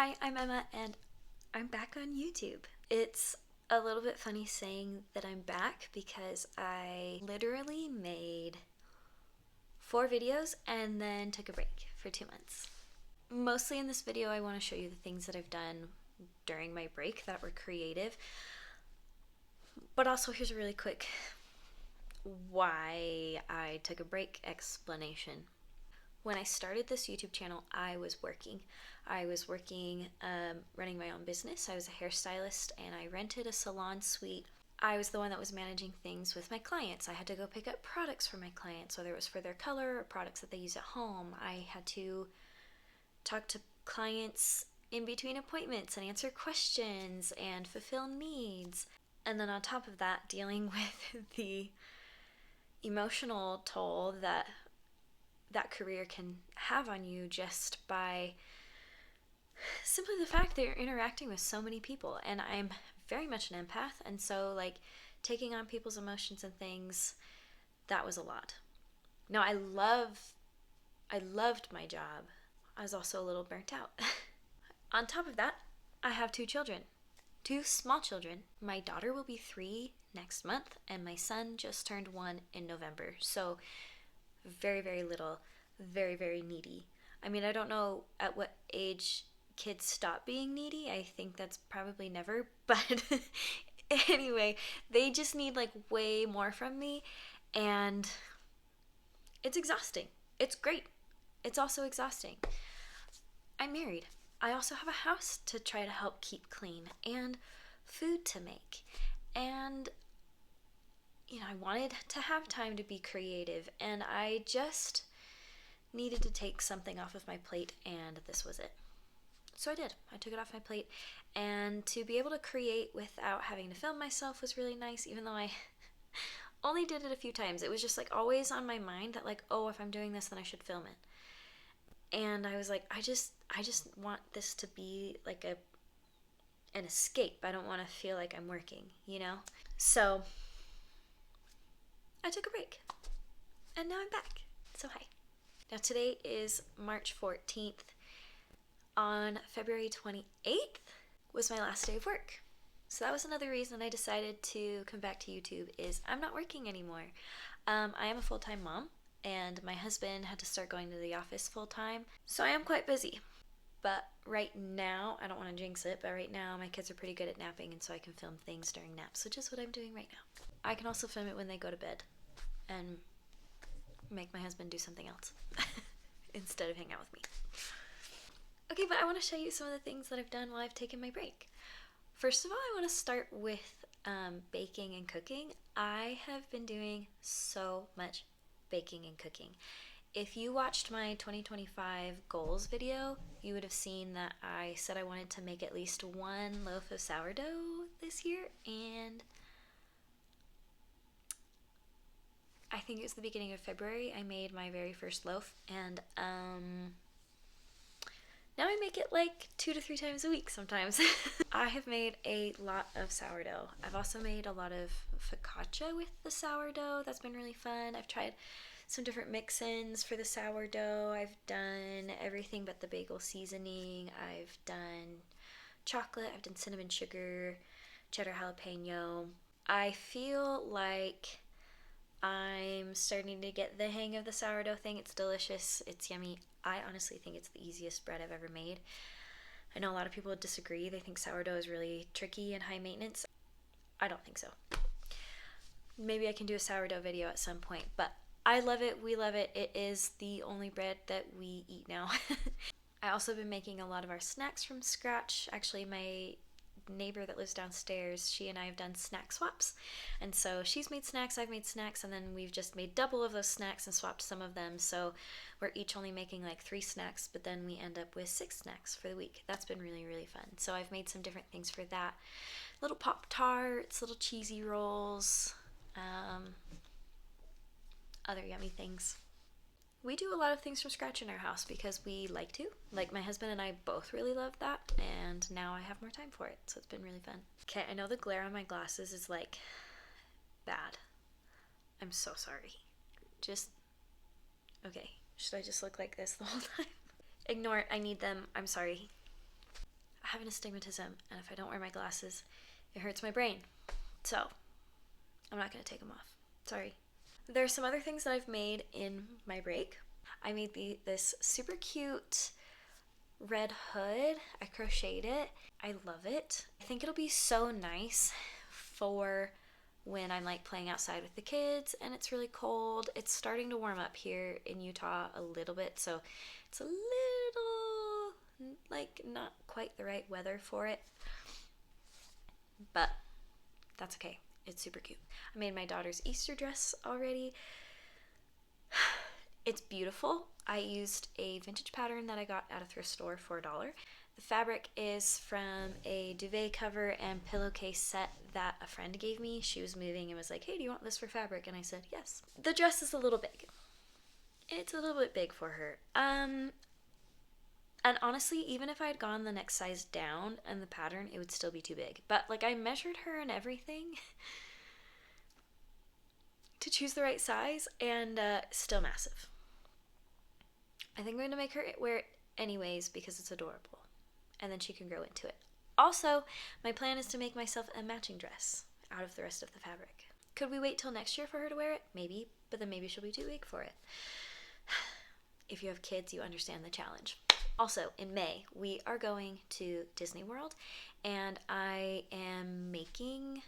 Hi, I'm Emma, and I'm back on YouTube. It's a little bit funny saying that I'm back because I literally made 4 videos and then took a break for 2 months. Mostly in this video, I want to show you the things that I've done during my break that were creative, but also here's a really quick why I took a break explanation. When I started this YouTube channel, I was working. Running my own business. I was a hairstylist and I rented a salon suite. I was the one that was managing things with my clients. I had to go pick up products for my clients, whether it was for their color or products that they use at home. I had to talk to clients in between appointments and answer questions and fulfill needs. And then on top of that, dealing with the emotional toll that career can have on you just by simply the fact that you're interacting with so many people. And I'm very much an empath, and so like taking on people's emotions and things, that was a lot. Now I loved my job. I was also a little burnt out. On top of that, I have 2 children. 2 small children. My daughter will be 3 next month, and my son just turned 1 in November. So very, very little, very, very needy. I mean, I don't know at what age kids stop being needy. I think that's probably never, but anyway, they just need like way more from me, and it's exhausting. It's great. It's also exhausting. I'm married. I also have a house to try to help keep clean and food to make. And I wanted to have time to be creative, and I just needed to take something off of my plate, and this was it. So I did. I took it off my plate, and to be able to create without having to film myself was really nice, even though I only did it a few times. It was just like always on my mind that like, oh, if I'm doing this, then I should film it. And I was like, I just want this to be like an escape. I don't want to feel like I'm working, you know? So I took a break, and now I'm back. So hi. Now today is March 14th. On February 28th was my last day of work. So that was another reason I decided to come back to YouTube is I'm not working anymore. I am a full-time mom, and my husband had to start going to the office full-time. So I am quite busy. But right now, I don't want to jinx it, but right now my kids are pretty good at napping, and so I can film things during naps, which is what I'm doing right now. I can also film it when they go to bed and make my husband do something else instead of hang out with me. Okay, but I want to show you some of the things that I've done while I've taken my break. First of all, I want to start with baking and cooking. I have been doing so much baking and cooking. If you watched my 2025 goals video, you would have seen that I said I wanted to make at least 1 loaf of sourdough this year, and I think it was the beginning of February I made my very first loaf, and now I make it like 2 to 3 times a week sometimes. I have made a lot of sourdough. I've also made a lot of focaccia with the sourdough. That's been really fun. I've tried some different mix-ins for the sourdough. I've done everything but the bagel seasoning. I've done chocolate. I've done cinnamon sugar, cheddar jalapeno. I feel like I'm starting to get the hang of the sourdough thing. It's delicious. It's yummy. I honestly think it's the easiest bread I've ever made. I know a lot of people would disagree. They think sourdough is really tricky and high maintenance. I don't think so. Maybe I can do a sourdough video at some point, but I love it. We love it. It is the only bread that we eat now. I also been making a lot of our snacks from scratch. Actually, my neighbor that lives downstairs, she and I have done snack swaps, and so she's made snacks, I've made snacks, and then we've just made double of those snacks and swapped some of them, so we're each only making like 3 snacks, but then we end up with 6 snacks for the week. That's been really, really fun. So I've made some different things for that. Little Pop-Tarts, little cheesy rolls, other yummy things. We do a lot of things from scratch in our house because we like to. Like, my husband and I both really love that, and now I have more time for it, so it's been really fun. Okay, I know the glare on my glasses is like bad. I'm so sorry. Okay, should I just look like this the whole time? Ignore it, I need them, I'm sorry. I have an astigmatism, and if I don't wear my glasses, it hurts my brain. So I'm not going to take them off. Sorry. There's some other things that I've made in my break. I made this super cute red hood. I crocheted it. I love it. I think it'll be so nice for when I'm like playing outside with the kids and it's really cold. It's starting to warm up here in Utah a little bit, so it's a little like not quite the right weather for it, but that's okay. It's super cute. I made my daughter's Easter dress already. It's beautiful. I used a vintage pattern that I got at a thrift store for $1. The fabric is from a duvet cover and pillowcase set that a friend gave me. She was moving and was like, hey, do you want this for fabric? And I said, yes. The dress is a little big. It's a little bit big for her. And honestly, even if I had gone the next size down in the pattern, it would still be too big. But like I measured her and everything to choose the right size, and still massive. I think I'm going to make her wear it anyways because it's adorable. And then she can grow into it. Also, my plan is to make myself a matching dress out of the rest of the fabric. Could we wait till next year for her to wear it? Maybe, but then maybe she'll be too big for it. If you have kids, you understand the challenge. Also, in May, we are going to Disney World, and I am making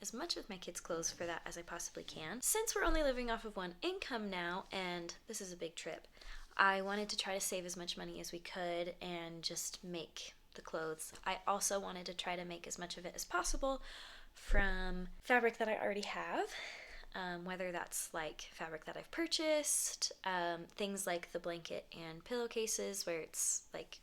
as much of my kids' clothes for that as I possibly can. Since we're only living off of one income now, and this is a big trip, I wanted to try to save as much money as we could and just make the clothes. I also wanted to try to make as much of it as possible from fabric that I already have, whether that's like fabric that I've purchased, things like the blanket and pillowcases where it's like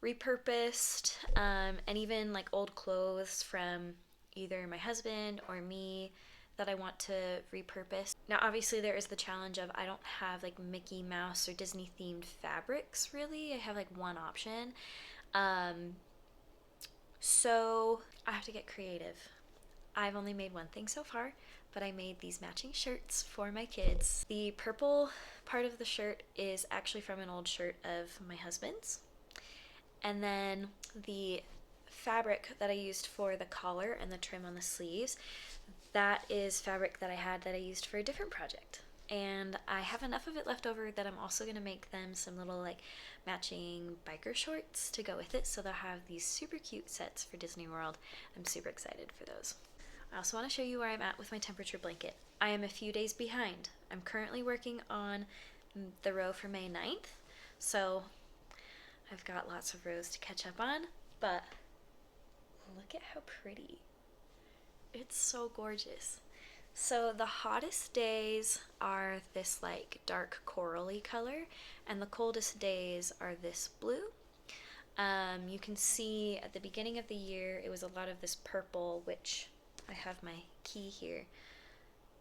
repurposed, and even like old clothes from either my husband or me that I want to repurpose. Now obviously there is the challenge of I don't have like Mickey Mouse or Disney themed fabrics really. I have like one option. So I have to get creative. I've only made one thing so far, but I made these matching shirts for my kids. The purple part of the shirt is actually from an old shirt of my husband's. And then the fabric that I used for the collar and the trim on the sleeves, that is fabric that I had that I used for a different project. And I have enough of it left over that I'm also going to make them some little like matching biker shorts to go with it, so they'll have these super cute sets for Disney World. I'm super excited for those. I also want to show you where I'm at with my temperature blanket. I am a few days behind. I'm currently working on the row for May 9th, so I've got lots of rows to catch up on, but look at how pretty. It's so gorgeous. So the hottest days are this like dark corally color, and the coldest days are this blue. You can see at the beginning of the year it was a lot of this purple, which I have my key here,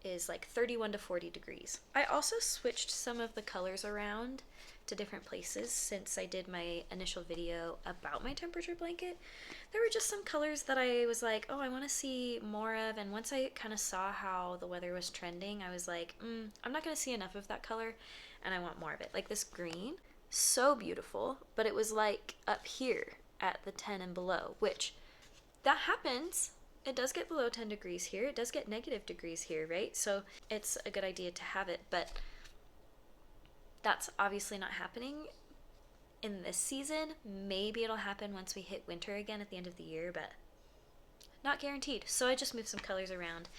is like 31 to 40 degrees. I also switched some of the colors around to different places since I did my initial video about my temperature blanket. There were just some colors that I was like, oh, I want to see more of, and once I kind of saw how the weather was trending, I was like, I'm not going to see enough of that color, and I want more of it. Like this green, so beautiful, but it was like up here at the 10 and below, which that happens. It does get below 10 degrees here. It does get negative degrees here, right? So it's a good idea to have it, but that's obviously not happening in this season. Maybe it'll happen once we hit winter again at the end of the year, but not guaranteed. So I just moved some colors around.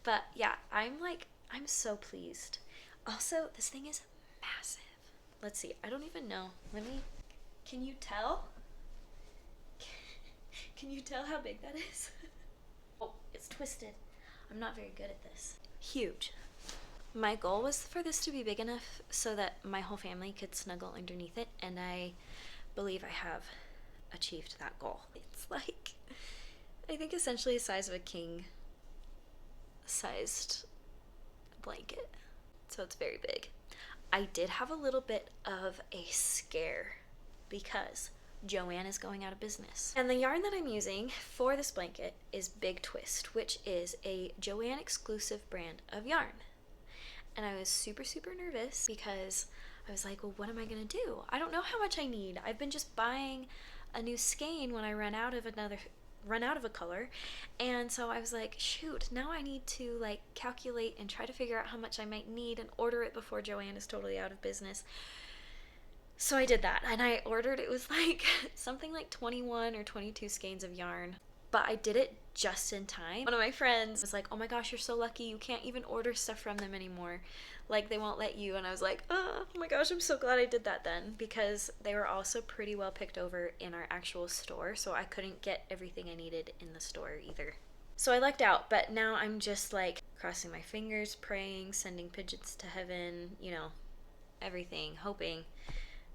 But yeah, I'm so pleased. Also, this thing is massive. Let's see. I don't even know. Can you tell? Can you tell how big that is? Oh, it's twisted. I'm not very good at this. Huge. My goal was for this to be big enough so that my whole family could snuggle underneath it, and I believe I have achieved that goal. It's like, I think essentially the size of a king-sized blanket. So it's very big. I did have a little bit of a scare because Joann is going out of business. And the yarn that I'm using for this blanket is Big Twist, which is a Joann exclusive brand of yarn. And I was super, super nervous because I was like, well, what am I gonna do? I don't know how much I need. I've been just buying a new skein when I run out of a color. And so I was like, shoot, now I need to like calculate and try to figure out how much I might need and order it before Joann is totally out of business. So I did that, and I ordered, it was like something like 21 or 22 skeins of yarn, but I did it just in time. One of my friends was like, oh my gosh, you're so lucky, you can't even order stuff from them anymore, like they won't let you. And I was like, oh my gosh, I'm so glad I did that then, because they were also pretty well picked over in our actual store, so I couldn't get everything I needed in the store either. So I lucked out, but now I'm just like crossing my fingers, praying, sending pigeons to heaven, you know, everything, hoping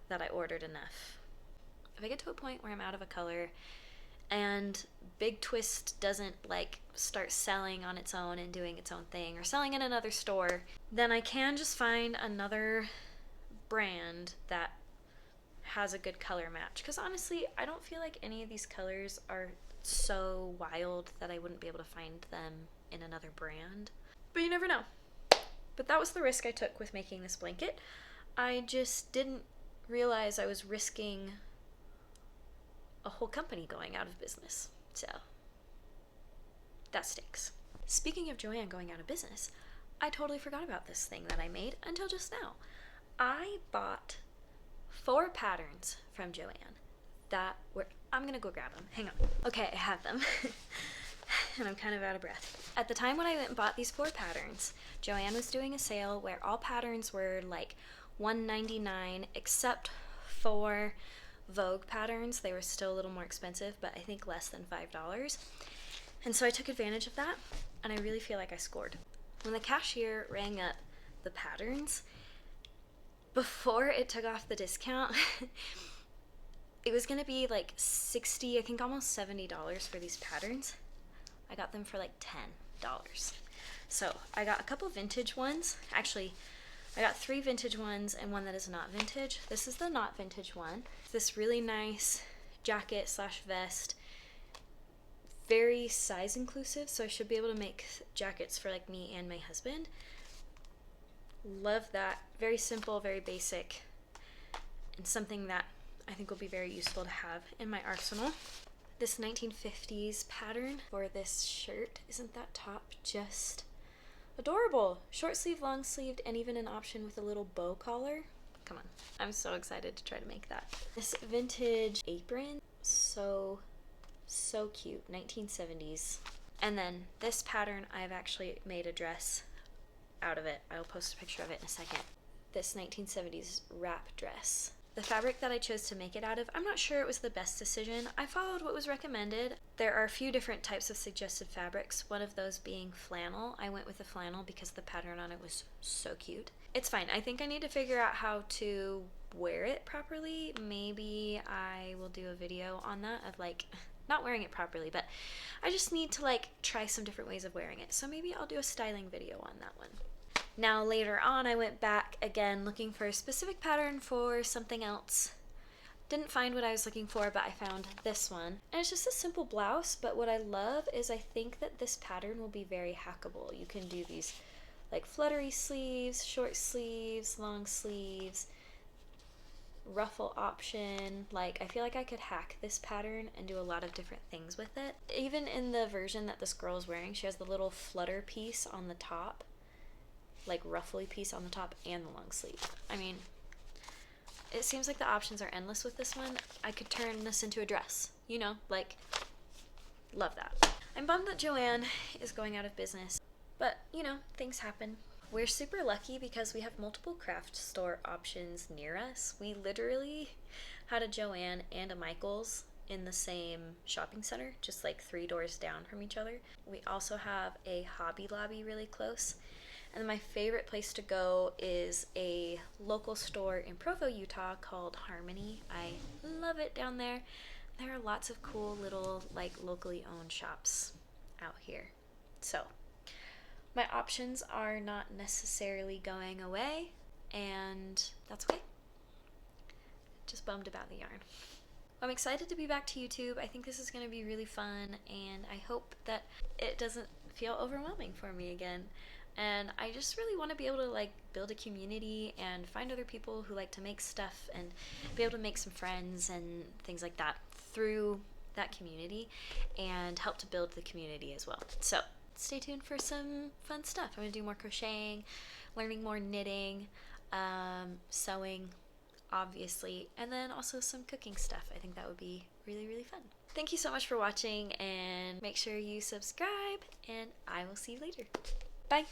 that I ordered enough. If I get to a point where I'm out of a color and Big Twist doesn't like start selling on its own and doing its own thing or selling in another store, then I can just find another brand that has a good color match. Because honestly, I don't feel like any of these colors are so wild that I wouldn't be able to find them in another brand. But you never know. But that was the risk I took with making this blanket. I just didn't realize I was risking a whole company going out of business. So that stinks. Speaking of Joann going out of business, I totally forgot about this thing that I made until just now. I bought 4 patterns from Joann that were, I'm gonna go grab them. Hang on. Okay, I have them. And I'm kind of out of breath. At the time when I went and bought these 4 patterns, Joann was doing a sale where all patterns were like $1.99 except for Vogue patterns. They were still a little more expensive, but I think less than $5. And so I took advantage of that, and I really feel like I scored. When the cashier rang up the patterns, before it took off the discount, it was gonna be like $60, I think almost $70 for these patterns. I got them for like $10. So I got a couple vintage ones. Actually, I got 3 vintage ones and one that is not vintage. This is the not vintage one. This really nice jacket slash vest. Very size inclusive, so I should be able to make jackets for like me and my husband. Love that. Very simple, very basic, and something that I think will be very useful to have in my arsenal. This 1950s pattern for this shirt, isn't that top just adorable? Short sleeve, long sleeved, and even an option with a little bow collar. Come on, I'm so excited to try to make that. This vintage apron, so cute, 1970s. And then this pattern, I've actually made a dress out of it. I'll post a picture of it in a second. This 1970s wrap dress. The fabric that I chose to make it out of, I'm not sure it was the best decision. I followed what was recommended. There are a few different types of suggested fabrics, one of those being flannel. I went with the flannel because the pattern on it was so cute. It's fine. I think I need to figure out how to wear it properly. Maybe I will do a video on that of like, not wearing it properly, but I just need to like try some different ways of wearing it. So maybe I'll do a styling video on that one. Now later on I went back again looking for a specific pattern for something else. Didn't find what I was looking for, but I found this one. And it's just a simple blouse, but what I love is I think that this pattern will be very hackable. You can do these like fluttery sleeves, short sleeves, long sleeves, ruffle option. Like I feel like I could hack this pattern and do a lot of different things with it. Even in the version that this girl is wearing, she has the little flutter piece on the top, like ruffly piece on the top, and the long sleeve. I mean, it seems like the options are endless with this one. I could turn this into a dress, you know, like, love that. I'm bummed that Joann is going out of business, but you know, things happen. We're super lucky because we have multiple craft store options near us. We literally had a Joann and a Michaels in the same shopping center, just like 3 doors down from each other. We also have a Hobby Lobby really close. And my favorite place to go is a local store in Provo, Utah called Harmony. I love it down there. There are lots of cool little like locally owned shops out here. So my options are not necessarily going away, and that's okay. Just bummed about the yarn. I'm excited to be back to YouTube. I think this is going to be really fun, and I hope that it doesn't feel overwhelming for me again. and I just really want to be able to like build a community and find other people who like to make stuff and be able to make some friends and things like that through that community and help to build the community as well. So stay tuned for some fun stuff. I'm gonna do more crocheting, learning more knitting, sewing, obviously, and then also some cooking stuff. I think that would be really, really fun. Thank you so much for watching, and make sure you subscribe, and I will see you later. Bye!